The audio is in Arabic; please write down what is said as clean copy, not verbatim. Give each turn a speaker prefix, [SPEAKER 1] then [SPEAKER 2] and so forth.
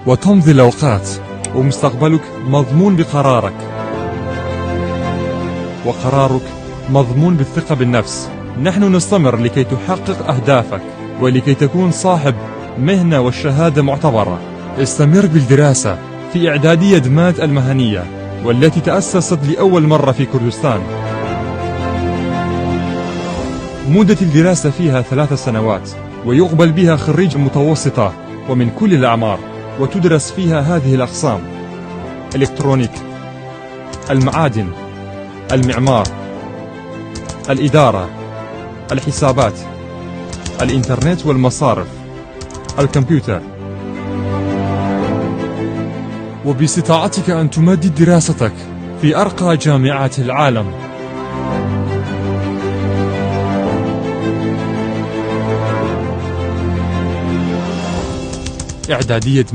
[SPEAKER 1] وتمضي الأوقات ومستقبلك مضمون بقرارك، وقرارك مضمون بالثقة بالنفس. نحن نستمر لكي تحقق أهدافك ولكي تكون صاحب مهنة والشهادة معتبرة. استمر بالدراسة في إعدادية دمات المهنية والتي تأسست لأول مرة في كردستان. مدة الدراسة فيها 3 سنوات، ويقبل بها خريج متوسطة ومن كل الأعمار، وتدرس فيها هذه الأقسام: إلكترونيك، المعادن، المعمار، الإدارة، الحسابات، الإنترنت والمصارف، الكمبيوتر. وباستطاعتك أن تمدد دراستك في أرقى جامعات العالم. إعدادية